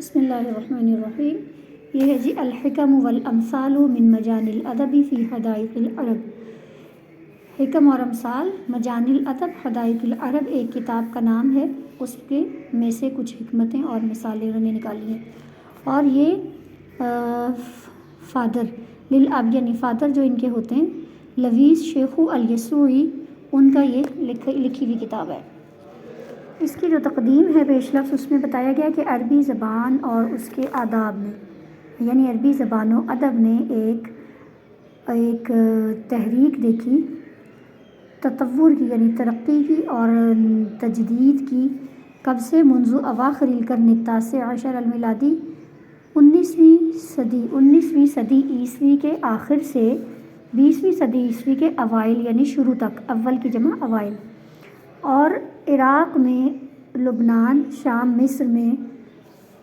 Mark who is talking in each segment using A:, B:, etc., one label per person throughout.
A: بسم اللہ الرحمن الرحیم۔ یہ ہے جی الحکم والامثال من مجان الادب فی حدائق العرب۔ حکم اور امثال مجان الادب حدائق العرب ایک کتاب کا نام ہے، اس کے میں سے کچھ حکمتیں اور مثالیں انہوں نے نکالی ہیں۔ اور یہ فادر للاب یعنی فادر جو ان کے ہوتے ہیں لویس شیخو الیسوعی، ان کا یہ لکھی ہوئی کتاب ہے۔ اس کی جو تقدیم ہے پیش لفظ، اس میں بتایا گیا کہ عربی زبان اور اس کے آداب نے یعنی عربی زبان و ادب نے ایک تحریک دیکھی، تطور کی یعنی ترقی کی اور تجدید کی۔ کب سے؟ منذ اواخر القرن التاسع عشر المیلادی، 19ویں صدی عیسوی کے آخر سے 20ویں صدی عیسوی کے اوائل یعنی شروع تک، اول کی جمع اوائل۔ اور عراق میں، لبنان، شام، مصر میں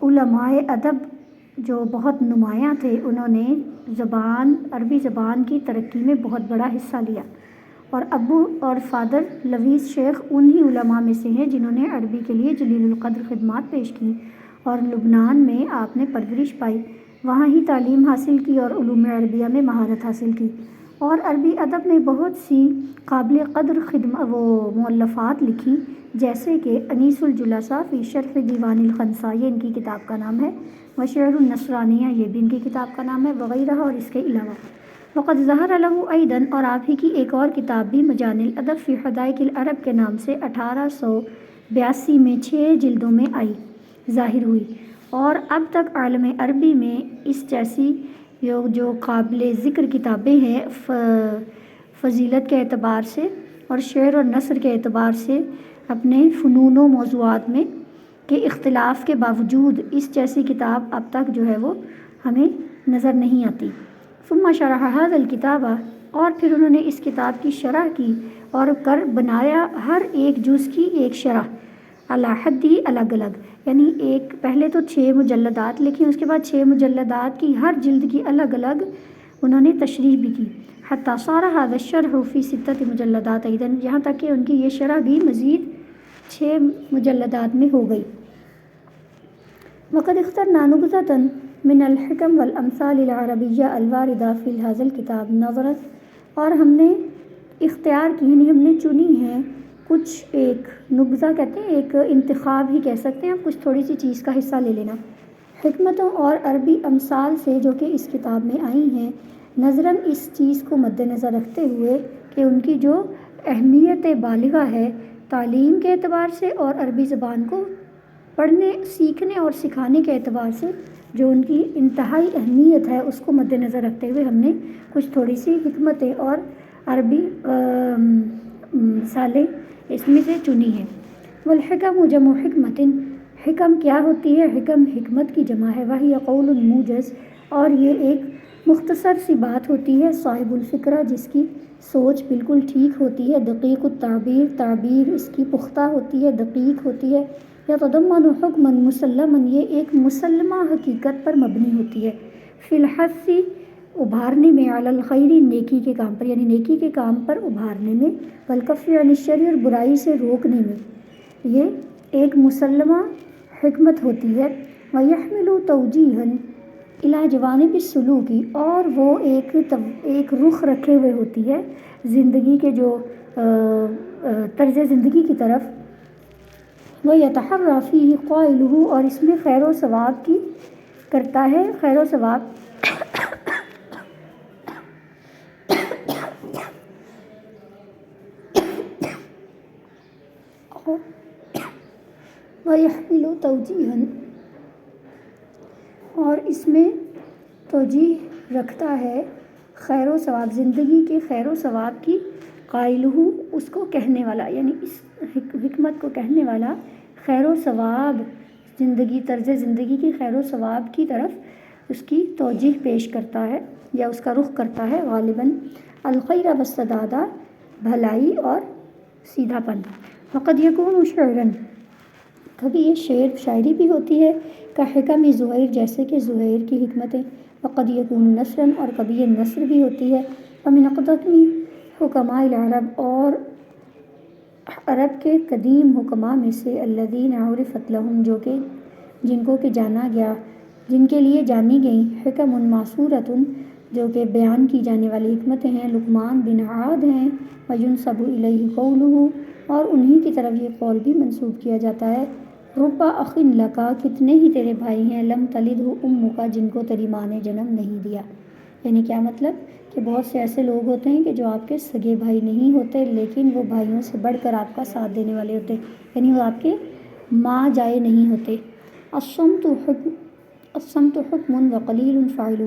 A: علماء ادب جو بہت نمایاں تھے، انہوں نے عربی زبان کی ترقی میں بہت بڑا حصہ لیا۔ اور ابو اور فادر لویس شیخ انہی علماء میں سے ہیں جنہوں نے عربی کے لیے جلیل القدر خدمات پیش کی، اور لبنان میں آپ نے پرورش پائی، وہاں ہی تعلیم حاصل کی اور علوم عربیہ میں مہارت حاصل کی، اور عربی ادب میں بہت سی قابل قدر مؤلفات لکھی، جیسے کہ انیس الجلساء فی شرح دیوان الخنساء، یہ ان کی کتاب کا نام ہے، وشعر النصرانیہ، یہ بھی ان کی کتاب کا نام ہے، وغیرہ اور اس کے علاوہ۔ وقد ظہر لہ ایضاً، اور آپ ہی کی ایک اور کتاب بھی مجان الادب فی حدائق العرب کے نام سے 1882 میں 6 جلدوں میں ظاہر ہوئی، اور اب تک عالم عربی میں اس جیسی جو قابل ذکر کتابیں ہیں فضیلت کے اعتبار سے اور شعر اور نثر کے اعتبار سے اپنے فنون و موضوعات میں کے اختلاف کے باوجود اس جیسی کتاب اب تک جو ہے وہ ہمیں نظر نہیں آتی۔ ثم شرح هذا الکتاب، اور پھر انہوں نے اس کتاب کی شرح کی اور بنایا ہر ایک جز کی ایک شرح، علی حدی، الگ الگ، یعنی پہلے تو 6 مجلدات لکھی، اس کے بعد 6 مجلدات کی ہر جلد کی الگ الگ انہوں نے تشریح بھی کی، حتی صار هذا الشرح فی 6 مجلدات ایضاً، یہاں تک کہ ان کی یہ شرح بھی مزید 6 مجلدات میں ہو گئی۔ وقد اخترنا نبذة من الحکم والامثال العربیہ الواردہ فی هذا الکتاب نظرت، اور ہم نے اختیار کی یعنی ہم نے چنی ہے کچھ، ایک نبذہ کہتے ہیں، ایک انتخاب ہی کہہ سکتے ہیں آپ، کچھ تھوڑی سی چیز کا حصہ لے لینا، حکمتوں اور عربی امثال سے جو کہ اس کتاب میں آئی ہیں، نظراً اس چیز کو مد نظر رکھتے ہوئے کہ ان کی جو اہمیت بالغہ ہے تعلیم کے اعتبار سے اور عربی زبان کو پڑھنے، سیکھنے اور سکھانے کے اعتبار سے جو ان کی انتہائی اہمیت ہے، اس کو مد نظر رکھتے ہوئے ہم نے کچھ تھوڑی سی حکمتیں اور عربی مثالیں اس میں سے چنی ہیں۔ والحکم جمع حکمت، حکم کیا ہوتی ہے؟ حکم حکمت کی جمع ہے، وہی قول موجز، اور یہ ایک مختصر سی بات ہوتی ہے، صاحب الفکرہ جس کی سوچ بالکل ٹھیک ہوتی ہے، دقیق التعبیر، تعبیر اس کی پختہ ہوتی ہے، دقیق ہوتی ہے، یتضمن حکما مسلما، یہ ایک مسلمہ حقیقت پر مبنی ہوتی ہے، فی الحث ابھارنے میں، علی الخیر نیکی کے کام پر یعنی نیکی کے کام پر ابھارنے میں، والکف عن الشر اور برائی سے روکنے میں، یہ ایک مسلمہ حکمت ہوتی ہے۔ ویحمل توجیہا الی جوانب السلوک، اور وہ ایک رخ رکھے ہوئے ہوتی ہے زندگی کے جو طرز زندگی کی طرف، ویتحری فیہ قائلہ، اور اس میں خیر و ثواب کی کرتا ہے، خیر و ثواب ویحمل توجیہا، اور اس میں توجیہ رکھتا ہے خیر و ثواب، زندگی کے خیر و ثواب کی، قائلہ اس کو کہنے والا یعنی اس حکمت کو کہنے والا خیر و ثواب، طرز زندگی کی خیر و ثواب کی طرف اس کی توجیہ پیش کرتا ہے یا اس کا رخ کرتا ہے، غالباً الخیر والسداد، بھلائی اور سیدھا پن۔ وقد یکون شعراً، کبھی یہ شاعری بھی ہوتی ہے، کا حکم زہیر، جیسے کہ زہیر کی حکمتیں، وقد یکون نثراً، اور کبھی یہ نثر بھی ہوتی ہے، ومن اقدم حکماء العرب، اور عرب کے قدیم حکماء میں سے، الذین عرفت لہم، جو کہ جن کو کہ جانا گیا، جن کے لیے جانی گئیں حکم معصورۃ جو کہ بیان کی جانے والی حکمتیں ہیں، لقمان بن عاد ہیں، وینسب الیہ قولہ اور انہی کی طرف یہ قول بھی منسوب کیا جاتا ہے، رب اخ لک کتنے ہی تیرے بھائی ہیں، لم تلدہ امک جن کو تیری ماں نے جنم نہیں دیا۔ یعنی کیا مطلب کہ بہت سے ایسے لوگ ہوتے ہیں کہ جو آپ کے سگے بھائی نہیں ہوتے لیکن وہ بھائیوں سے بڑھ کر آپ کا ساتھ دینے والے ہوتے ہیں، یعنی وہ آپ کے ماں جائے نہیں ہوتے۔ الصمت حکم وقلیل فاعل،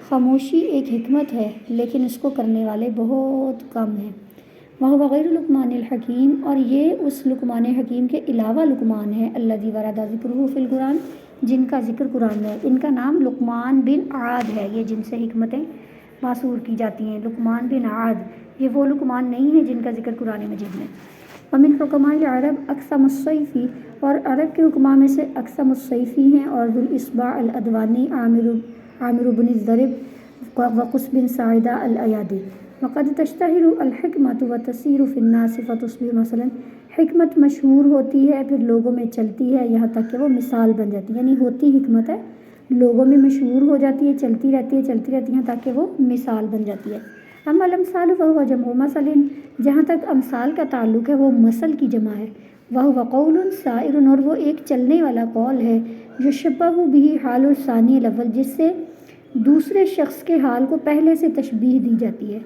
A: خاموشی ایک حکمت ہے لیکن اس کو کرنے والے بہت کم ہیں۔ وہو غیر لقمان الحکیم اور یہ اس لقمان حکیم کے علاوہ لقمان ہے، الذی ورد ذکرہ فی القرآن جن کا ذکر قرآن میں ہے۔ ان کا نام لقمان بن عاد ہے، یہ جن سے حکمتیں معصور کی جاتی ہیں، لقمان بن عاد، یہ وہ لقمان نہیں ہے جن کا ذکر قرآن مجید میں۔ ومن حکماء العرب اقسم الصیفی اور عرب کے حکماء میں سے اقسم الصیفی ہیں، اور ذو الاصبع الادوانی، عامر بن الضرب وقس بن ساعدہ الایادی۔ وقد تشتہر الحکمت وتسیر فی الناس فتصبح مثلا، حکمت مشہور ہوتی ہے پھر لوگوں میں چلتی ہے یہاں تک کہ وہ مثال بن جاتی ہے، یعنی ہوتی حکمت ہے لوگوں میں مشہور ہو جاتی ہے، چلتی رہتی ہے یہاں تک کہ وہ مثال بن جاتی ہے۔ اما الامثال فهو جمع مثل، جہاں تک امثال کا تعلق ہے وہ مثل کی جمع ہے، وهو قول سائر اور وہ ایک چلنے والا قول ہے، یشبہ به حال الثانی الاول جس سے دوسرے شخص کے حال کو پہلے سے تشبیہ دی جاتی ہے،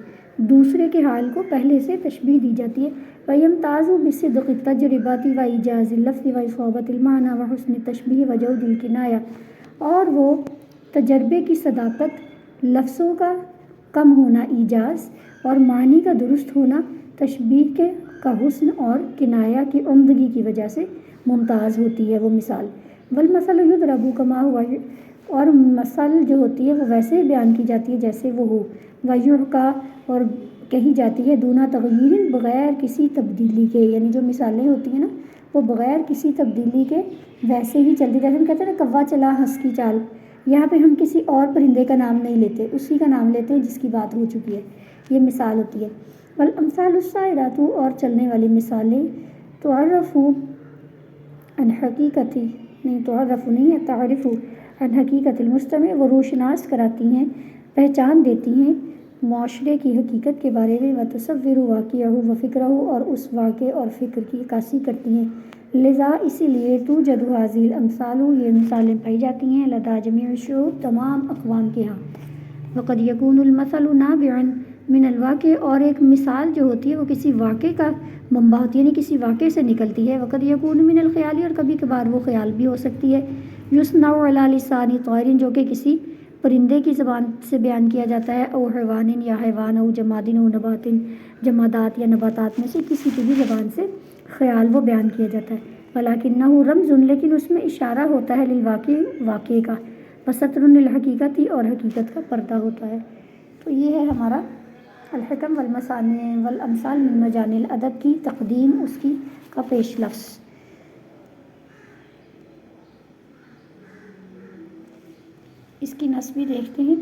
A: دوسرے کے حال کو پہلے سے تشبیہ دی جاتی ہے۔ وَيَمْتَازُ بِصِدْقِ التَّجْرِبَةِ وَإِيجَازِ اللَّفْظِ وَإِصَابَةِ الْمَعْنَى وَحُسْنِ التَّشْبِيهِ وَجَوْدِ الْكِنَایَہ، اور وہ تجربے کی صداقت، لفظوں کا کم ہونا ایجاز اور معنی کا درست ہونا تشبیہ کے کا حسن اور کنایہ کی عمدگی کی وجہ سے ممتاز ہوتی ہے وہ مثال۔ والمثل یضرب کما ہوا، اور مثل جو ہوتی ہے وہ ویسے بیان کی جاتی ہے جیسے وہ ہو، ویحکیٰ اور کہی جاتی ہے دون تغییر بغیر کسی تبدیلی کے، یعنی جو مثالیں ہوتی ہیں نا وہ بغیر کسی تبدیلی کے ویسے ہی چلتی، جیسے ہم کہتے ہیں نا کوا چلا ہنس کی چال، یہاں پہ ہم کسی اور پرندے کا نام نہیں لیتے، اسی کا نام لیتے ہیں جس کی بات ہو چکی ہے، یہ مثال ہوتی ہے۔ والامثال السائرات اور چلنے والی مثالیں تعرف عن حقیقت، نہیں تعرف نہیں ہے، تعرف عن حقیقت المستمع، وہ روشناس کراتی ہیں، پہچان دیتی ہیں معاشرے کی حقیقت کے بارے میں، وتصور واقعہ و فکرہ اور اس واقعے اور فکر کی عکاسی کرتی ہیں۔ لذا اسی لیے توجد هذه الامثال، یہ مثالیں پائی جاتی ہیں لدى جمیع الشعوب، تمام اقوام کے ہاں۔ وقد یکون المثل نابعا من الواقع، اور ایک مثال جو ہوتی ہے وہ کسی واقعے کا منبع ہوتی ہے، یعنی کسی واقعے سے نکلتی ہے۔ وقد یکون من الخیال، اور کبھی کبھار وہ خیال بھی ہو سکتی ہے۔ یصنع علی لسان طائر، جو کہ کسی پرندے کی زبان سے بیان کیا جاتا ہے، او حیوان یا حیوان، او جماد او نبات، جمادات یا نباتات میں سے کسی کی بھی زبان سے خیال وہ بیان کیا جاتا ہے۔ ولکنہ رمز، لیکن اس میں اشارہ ہوتا ہے للواقع، واقعے کا، وستر للحقیقت، اور حقیقت کا پردہ ہوتا ہے۔ تو یہ ہے ہمارا الحکم والمثانی والامثال من مجانی الادب کی تقدیم، اس کی کا پیش لفظ۔ اس کی نصب بھی دیکھتے ہیں۔